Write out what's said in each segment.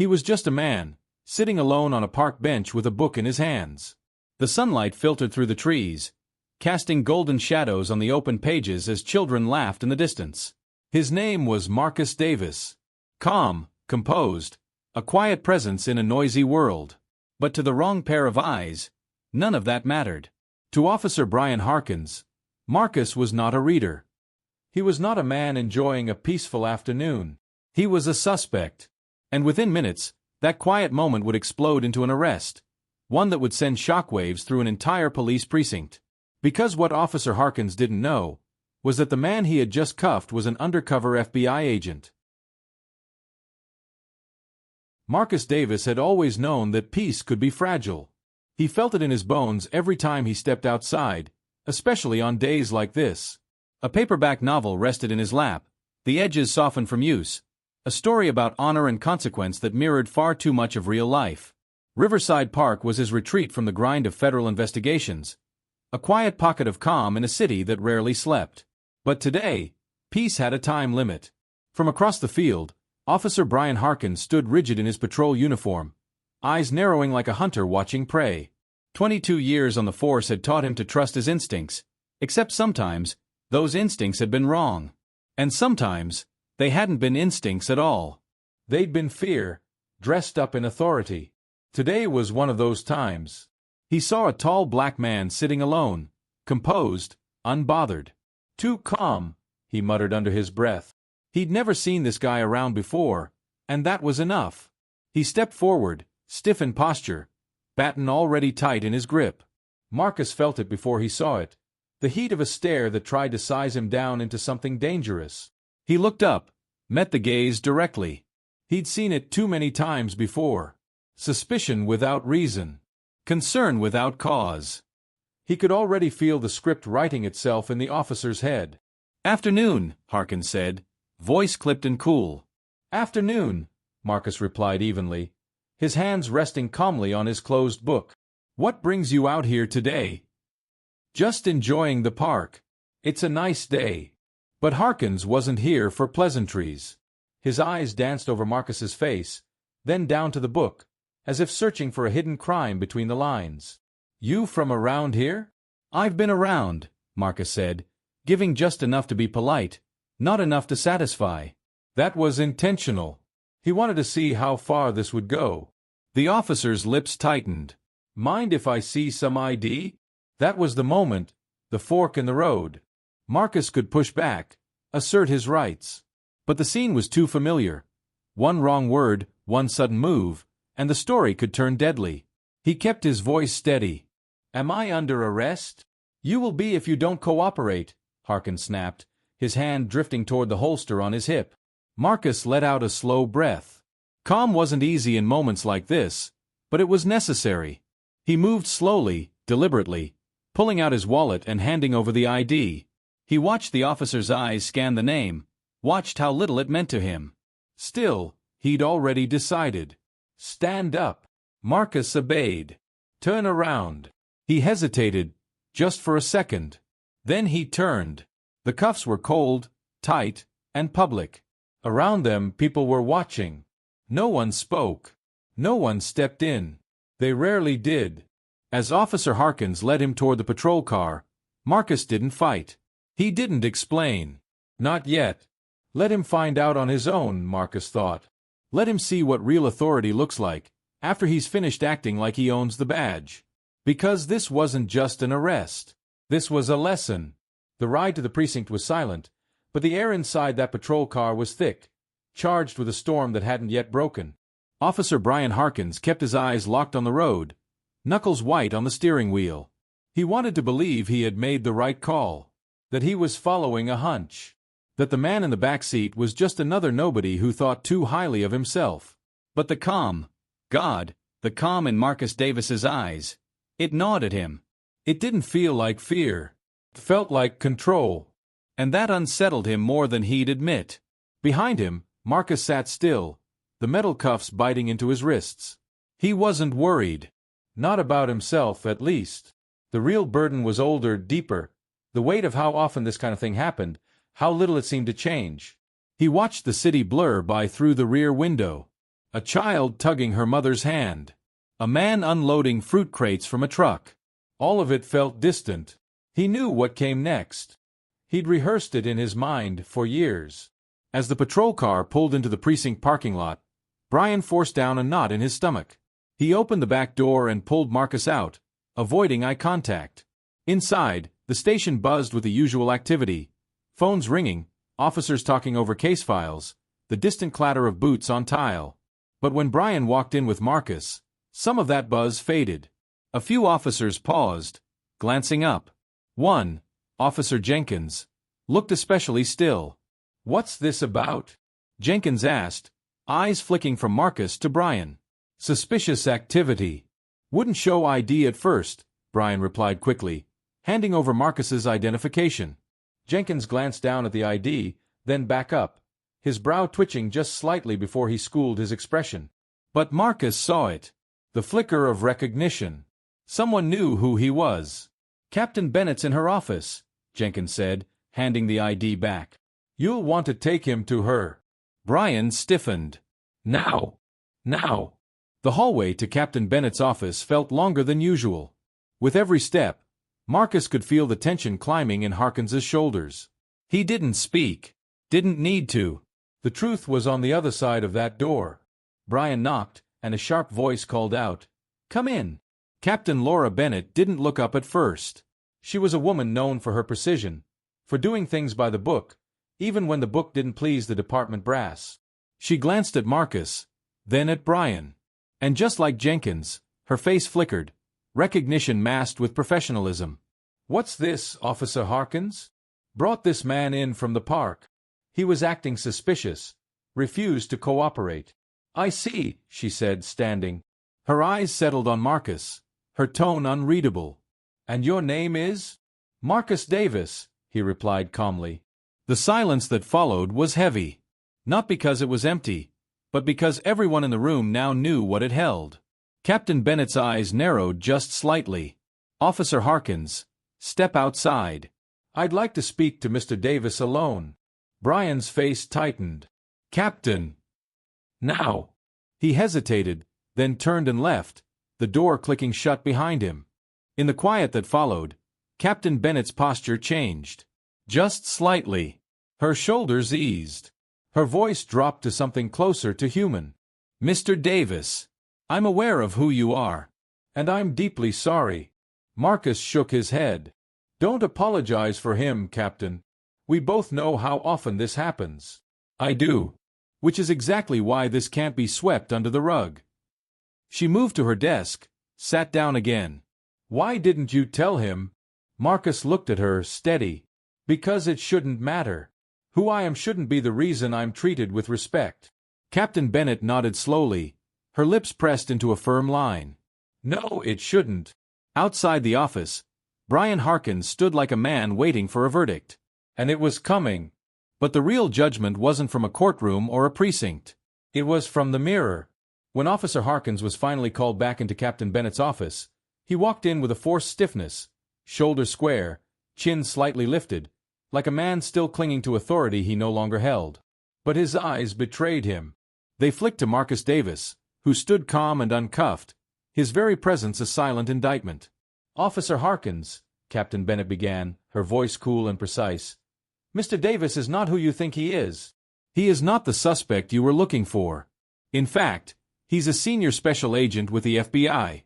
He was just a man, sitting alone on a park bench with a book in his hands. The sunlight filtered through the trees, casting golden shadows on the open pages as children laughed in the distance. His name was Marcus Davis. Calm, composed, a quiet presence in a noisy world. But to the wrong pair of eyes, none of that mattered. To Officer Brian Harkins, Marcus was not a reader. He was not a man enjoying a peaceful afternoon. He was a suspect. And within minutes, that quiet moment would explode into an arrest, one that would send shockwaves through an entire police precinct. Because what Officer Harkins didn't know was that the man he had just cuffed was an undercover FBI agent. Marcus Davis had always known that peace could be fragile. He felt it in his bones every time he stepped outside, especially on days like this. A paperback novel rested in his lap, the edges softened from use, a story about honor and consequence that mirrored far too much of real life. Riverside Park was his retreat from the grind of federal investigations, a quiet pocket of calm in a city that rarely slept. But today, peace had a time limit. From across the field, Officer Brian Harkins stood rigid in his patrol uniform, eyes narrowing like a hunter watching prey. 22 years on the force had taught him to trust his instincts, except sometimes, those instincts had been wrong. And sometimes, they hadn't been instincts at all. They'd been fear, dressed up in authority. Today was one of those times. He saw a tall black man sitting alone, composed, unbothered. Too calm, he muttered under his breath. He'd never seen this guy around before, and that was enough. He stepped forward, stiff in posture, baton already tight in his grip. Marcus felt it before he saw it, the heat of a stare that tried to size him down into something dangerous. He looked up, met the gaze directly. He'd seen it too many times before. Suspicion without reason. Concern without cause. He could already feel the script writing itself in the officer's head. "Afternoon," Harkins said, voice clipped and cool. "Afternoon," Marcus replied evenly, his hands resting calmly on his closed book. "What brings you out here today?" "Just enjoying the park. It's a nice day." But Harkins wasn't here for pleasantries. His eyes danced over Marcus's face, then down to the book, as if searching for a hidden crime between the lines. "You from around here?" "I've been around," Marcus said, giving just enough to be polite, not enough to satisfy. That was intentional. He wanted to see how far this would go. The officer's lips tightened. "Mind if I see some ID?" That was the moment, the fork in the road. Marcus could push back, assert his rights. But the scene was too familiar. One wrong word, one sudden move, and the story could turn deadly. He kept his voice steady. "Am I under arrest?" "You will be if you don't cooperate," Harkins snapped, his hand drifting toward the holster on his hip. Marcus let out a slow breath. Calm wasn't easy in moments like this, but it was necessary. He moved slowly, deliberately, pulling out his wallet and handing over the ID. He watched the officer's eyes scan the name, watched how little it meant to him. Still, he'd already decided. "Stand up." Marcus obeyed. "Turn around." He hesitated, just for a second. Then he turned. The cuffs were cold, tight, and public. Around them, people were watching. No one spoke. No one stepped in. They rarely did. As Officer Harkins led him toward the patrol car, Marcus didn't fight. He didn't explain. Not yet. Let him find out on his own, Marcus thought. Let him see what real authority looks like, after he's finished acting like he owns the badge. Because this wasn't just an arrest. This was a lesson. The ride to the precinct was silent, but the air inside that patrol car was thick, charged with a storm that hadn't yet broken. Officer Brian Harkins kept his eyes locked on the road, knuckles white on the steering wheel. He wanted to believe he had made the right call, that he was following a hunch, that the man in the back seat was just another nobody who thought too highly of himself. But the calm, the calm in Marcus Davis's eyes, it gnawed at him. It didn't feel like fear. It felt like control. And that unsettled him more than he'd admit. Behind him, Marcus sat still, the metal cuffs biting into his wrists. He wasn't worried. Not about himself, at least. The real burden was older, deeper, the weight of how often this kind of thing happened, how little it seemed to change. He watched the city blur by through the rear window. A child tugging her mother's hand. A man unloading fruit crates from a truck. All of it felt distant. He knew what came next. He'd rehearsed it in his mind for years. As the patrol car pulled into the precinct parking lot, Brian forced down a knot in his stomach. He opened the back door and pulled Marcus out, avoiding eye contact. Inside, the station buzzed with the usual activity. Phones ringing, officers talking over case files, the distant clatter of boots on tile. But when Brian walked in with Marcus, some of that buzz faded. A few officers paused, glancing up. One, Officer Jenkins, looked especially still. "What's this about?" Jenkins asked, eyes flicking from Marcus to Brian. "Suspicious activity." "Wouldn't show ID at first," Brian replied quickly, handing over Marcus's identification. Jenkins glanced down at the ID, then back up, his brow twitching just slightly before he schooled his expression. But Marcus saw it. The flicker of recognition. Someone knew who he was. "Captain Bennett's in her office," Jenkins said, handing the ID back. "You'll want to take him to her." Brian stiffened. Now. Now. The hallway to Captain Bennett's office felt longer than usual. With every step, Marcus could feel the tension climbing in Harkins's shoulders. He didn't speak. Didn't need to. The truth was on the other side of that door. Brian knocked, and a sharp voice called out, "Come in." Captain Laura Bennett didn't look up at first. She was a woman known for her precision, for doing things by the book, even when the book didn't please the department brass. She glanced at Marcus, then at Brian. And just like Jenkins, her face flickered, recognition masked with professionalism. "What's this, Officer Harkins?" "Brought this man in from the park. He was acting suspicious, refused to cooperate." "I see," she said, standing. Her eyes settled on Marcus, her tone unreadable. "And your name is?" "Marcus Davis," he replied calmly. The silence that followed was heavy. Not because it was empty, but because everyone in the room now knew what it held. Captain Bennett's eyes narrowed just slightly. "Officer Harkins, step outside. I'd like to speak to Mr. Davis alone." Brian's face tightened. "Captain." "Now." He hesitated, then turned and left, the door clicking shut behind him. In the quiet that followed, Captain Bennett's posture changed. Just slightly. Her shoulders eased. Her voice dropped to something closer to human. "Mr. Davis, I'm aware of who you are. And I'm deeply sorry." Marcus shook his head. "Don't apologize for him, Captain. We both know how often this happens." "I do. Which is exactly why this can't be swept under the rug." She moved to her desk, sat down again. "Why didn't you tell him?" Marcus looked at her, steady. "Because it shouldn't matter. Who I am shouldn't be the reason I'm treated with respect." Captain Bennett nodded slowly, her lips pressed into a firm line. "No, it shouldn't." Outside the office, Brian Harkins stood like a man waiting for a verdict. And it was coming. But the real judgment wasn't from a courtroom or a precinct. It was from the mirror. When Officer Harkins was finally called back into Captain Bennett's office, he walked in with a forced stiffness, shoulders square, chin slightly lifted, like a man still clinging to authority he no longer held. But his eyes betrayed him. They flicked to Marcus Davis, who stood calm and uncuffed, his very presence a silent indictment. "Officer Harkins," Captain Bennett began, her voice cool and precise, "Mr. Davis is not who you think he is. He is not the suspect you were looking for. In fact, he's a senior special agent with the FBI."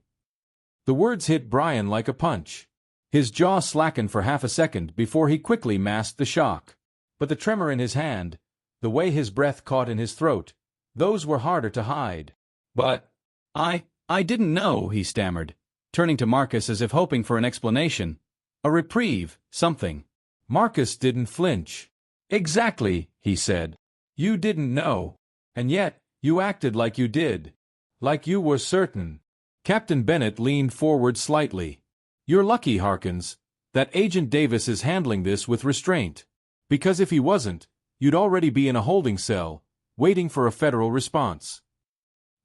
The words hit Brian like a punch. His jaw slackened for half a second before he quickly masked the shock. But the tremor in his hand, the way his breath caught in his throat, those were harder to hide. "But I didn't know," he stammered, turning to Marcus as if hoping for an explanation. A reprieve, something. Marcus didn't flinch. "Exactly," he said. "You didn't know. And yet, you acted like you did. Like you were certain." Captain Bennett leaned forward slightly. "You're lucky, Harkins, that Agent Davis is handling this with restraint. Because if he wasn't, you'd already be in a holding cell, waiting for a federal response."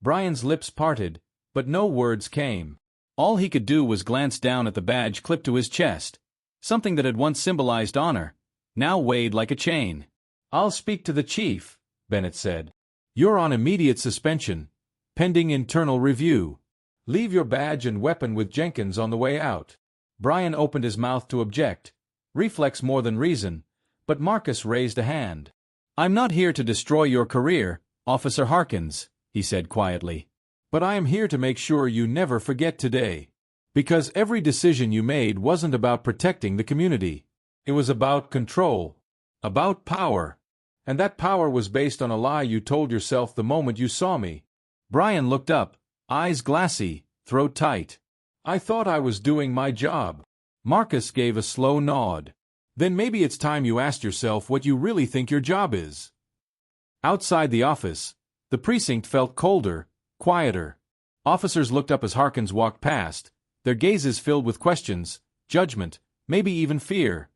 Brian's lips parted, but no words came. All he could do was glance down at the badge clipped to his chest, something that had once symbolized honor, now weighed like a chain. "I'll speak to the chief," Bennett said. You're on immediate suspension, pending internal review. Leave your badge and weapon with Jenkins on the way out. Brian opened his mouth to object, reflex more than reason, but Marcus raised a hand. I'm not here to destroy your career, Officer Harkins, he said quietly. But I am here to make sure you never forget today. Because every decision you made wasn't about protecting the community. It was about control. About power. And that power was based on a lie you told yourself the moment you saw me. Brian looked up, eyes glassy, throat tight. I thought I was doing my job. Marcus gave a slow nod. Then maybe it's time you asked yourself what you really think your job is. Outside the office, the precinct felt colder, quieter. Officers looked up as Harkins walked past, their gazes filled with questions, judgment, maybe even fear.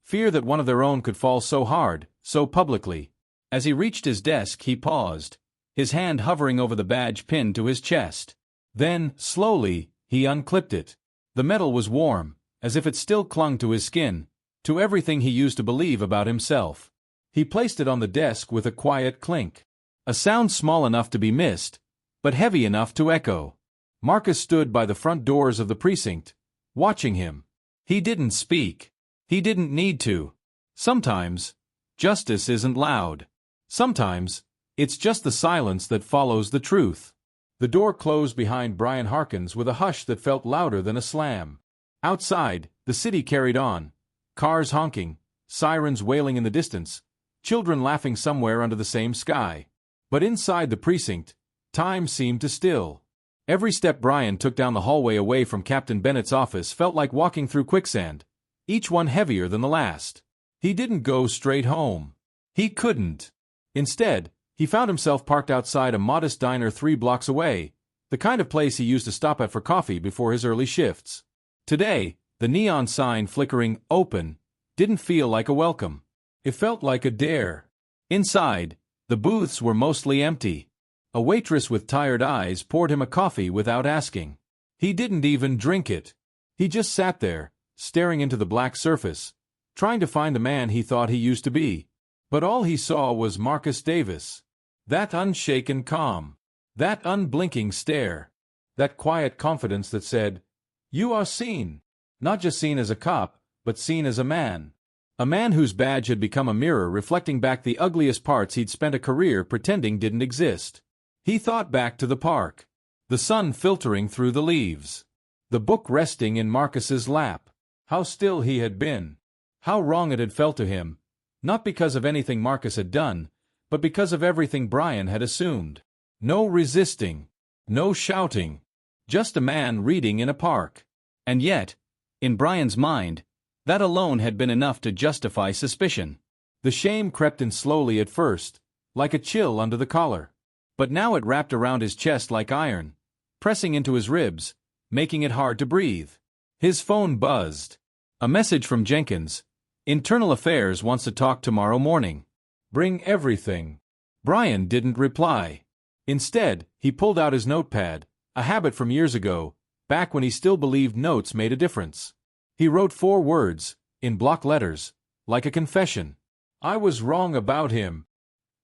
Fear that one of their own could fall so hard, so publicly. As he reached his desk, he paused, his hand hovering over the badge pinned to his chest. Then, slowly, he unclipped it. The metal was warm, as if it still clung to his skin, to everything he used to believe about himself. He placed it on the desk with a quiet clink. A sound small enough to be missed, but heavy enough to echo. Marcus stood by the front doors of the precinct, watching him. He didn't speak. He didn't need to. Sometimes, justice isn't loud. Sometimes, it's just the silence that follows the truth. The door closed behind Brian Harkins with a hush that felt louder than a slam. Outside, the city carried on. Cars honking, sirens wailing in the distance, children laughing somewhere under the same sky. But inside the precinct, time seemed to still. Every step Brian took down the hallway away from Captain Bennett's office felt like walking through quicksand, each one heavier than the last. He didn't go straight home. He couldn't. Instead, he found himself parked outside a modest diner 3 blocks away, the kind of place he used to stop at for coffee before his early shifts. Today, the neon sign flickering "Open" didn't feel like a welcome. It felt like a dare. Inside, the booths were mostly empty. A waitress with tired eyes poured him a coffee without asking. He didn't even drink it. He just sat there, staring into the black surface, trying to find the man he thought he used to be. But all he saw was Marcus Davis. That unshaken calm. That unblinking stare. That quiet confidence that said, "You are seen." Not just seen as a cop, but seen as a man. A man whose badge had become a mirror reflecting back the ugliest parts he'd spent a career pretending didn't exist. He thought back to the park. The sun filtering through the leaves. The book resting in Marcus's lap. How still he had been. How wrong it had felt to him. Not because of anything Marcus had done, but because of everything Brian had assumed. No resisting. No shouting. Just a man reading in a park. And yet, in Brian's mind, that alone had been enough to justify suspicion. The shame crept in slowly at first, like a chill under the collar. But now it wrapped around his chest like iron, pressing into his ribs, making it hard to breathe. His phone buzzed. A message from Jenkins. Internal Affairs wants to talk tomorrow morning. Bring everything. Brian didn't reply. Instead, he pulled out his notepad, a habit from years ago, back when he still believed notes made a difference. He wrote 4 words, in block letters, like a confession. I was wrong about him.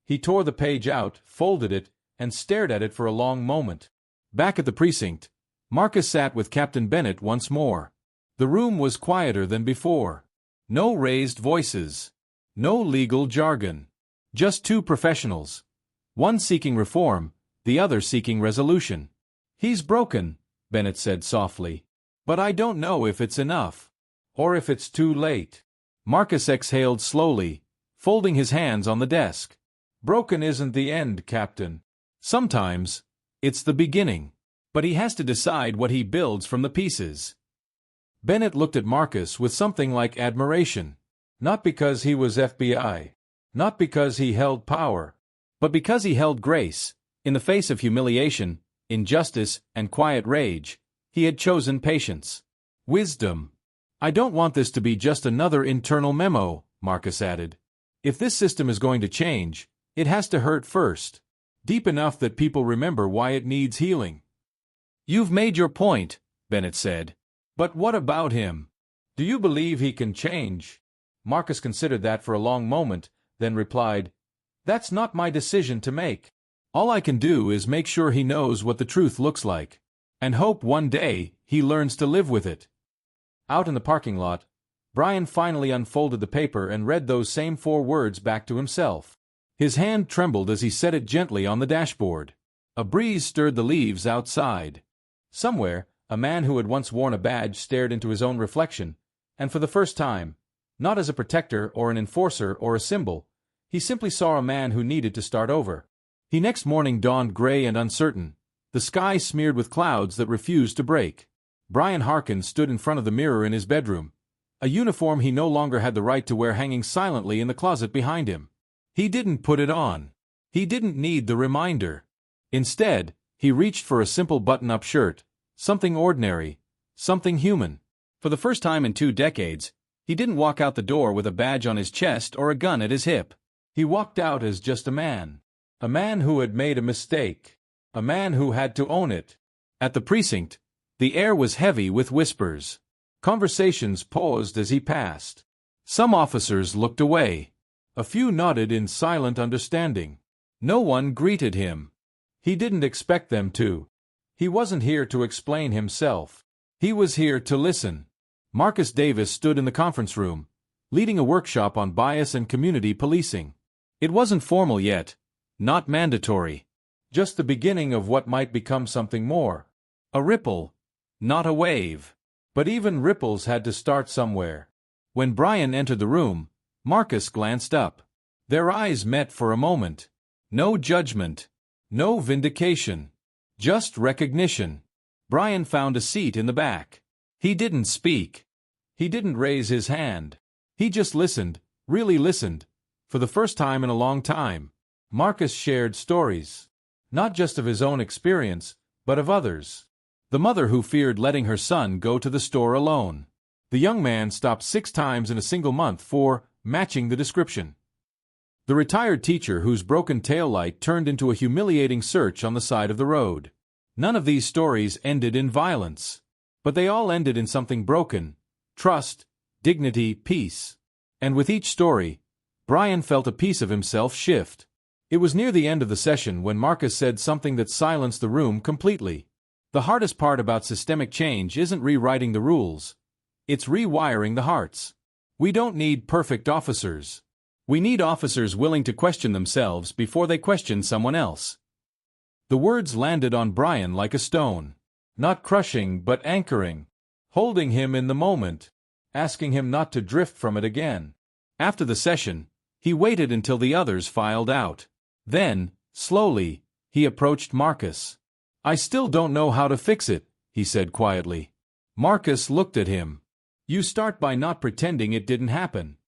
He tore the page out, folded it, and stared at it for a long moment. Back at the precinct, Marcus sat with Captain Bennett once more. The room was quieter than before. No raised voices. No legal jargon. Just 2 professionals. One seeking reform, the other seeking resolution. He's broken, Bennett said softly. But I don't know if it's enough. Or if it's too late. Marcus exhaled slowly, folding his hands on the desk. Broken isn't the end, Captain. Sometimes, it's the beginning. But he has to decide what he builds from the pieces. Bennett looked at Marcus with something like admiration. Not because he was FBI. Not because he held power. But because he held grace. In the face of humiliation, injustice, and quiet rage, he had chosen patience. Wisdom. I don't want this to be just another internal memo, Marcus added. If this system is going to change, it has to hurt first. Deep enough that people remember why it needs healing. You've made your point, Bennett said. But what about him? Do you believe he can change? Marcus considered that for a long moment, then replied, That's not my decision to make. All I can do is make sure he knows what the truth looks like. And hope one day he learns to live with it. Out in the parking lot, Brian finally unfolded the paper and read those same 4 words back to himself. His hand trembled as he set it gently on the dashboard. A breeze stirred the leaves outside. Somewhere, a man who had once worn a badge stared into his own reflection, and for the first time, not as a protector or an enforcer or a symbol, he simply saw a man who needed to start over. The next morning dawned gray and uncertain, the sky smeared with clouds that refused to break. Brian Harkin stood in front of the mirror in his bedroom, a uniform he no longer had the right to wear hanging silently in the closet behind him. He didn't put it on. He didn't need the reminder. Instead, he reached for a simple button-up shirt, something ordinary, something human. For the first time in 2 decades, he didn't walk out the door with a badge on his chest or a gun at his hip. He walked out as just a man who had made a mistake, a man who had to own it. At the precinct, the air was heavy with whispers. Conversations paused as he passed. Some officers looked away. A few nodded in silent understanding. No one greeted him. He didn't expect them to. He wasn't here to explain himself. He was here to listen. Marcus Davis stood in the conference room, leading a workshop on bias and community policing. It wasn't formal yet, not mandatory. Just the beginning of what might become something more. A ripple, not a wave. But even ripples had to start somewhere. When Brian entered the room, Marcus glanced up. Their eyes met for a moment. No judgment. No vindication. Just recognition. Brian found a seat in the back. He didn't speak. He didn't raise his hand. He just listened, really listened, for the first time in a long time. Marcus shared stories. Not just of his own experience, but of others. The mother who feared letting her son go to the store alone. The young man stopped 6 times in a single month for matching the description. The retired teacher whose broken taillight turned into a humiliating search on the side of the road. None of these stories ended in violence. But they all ended in something broken: trust, dignity, peace. And with each story, Brian felt a piece of himself shift. It was near the end of the session when Marcus said something that silenced the room completely. The hardest part about systemic change isn't rewriting the rules. It's rewiring the hearts. We don't need perfect officers. We need officers willing to question themselves before they question someone else. The words landed on Brian like a stone. Not crushing but anchoring. Holding him in the moment. Asking him not to drift from it again. After the session, he waited until the others filed out. Then, slowly, he approached Marcus. "I still don't know how to fix it," he said quietly. Marcus looked at him. "You start by not pretending it didn't happen."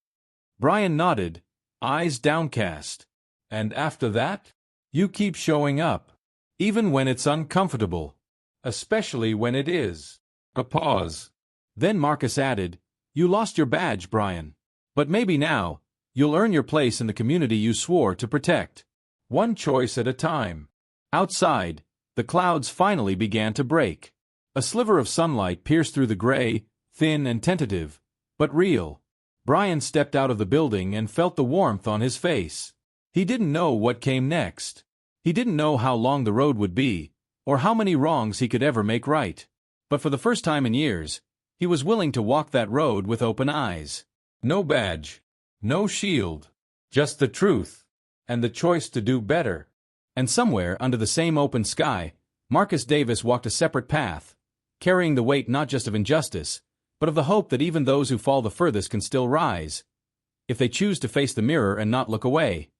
Brian nodded, eyes downcast. "And after that? You keep showing up. Even when it's uncomfortable. Especially when it is." A pause. Then Marcus added, "You lost your badge, Brian. But maybe now, you'll earn your place in the community you swore to protect. One choice at a time." Outside, the clouds finally began to break. A sliver of sunlight pierced through the gray, thin and tentative, but real. Brian stepped out of the building and felt the warmth on his face. He didn't know what came next. He didn't know how long the road would be, or how many wrongs he could ever make right. But for the first time in years, he was willing to walk that road with open eyes. No badge. No shield. Just the truth. And the choice to do better. And somewhere under the same open sky, Marcus Davis walked a separate path, carrying the weight not just of injustice, but of the hope that even those who fall the furthest can still rise, if they choose to face the mirror and not look away.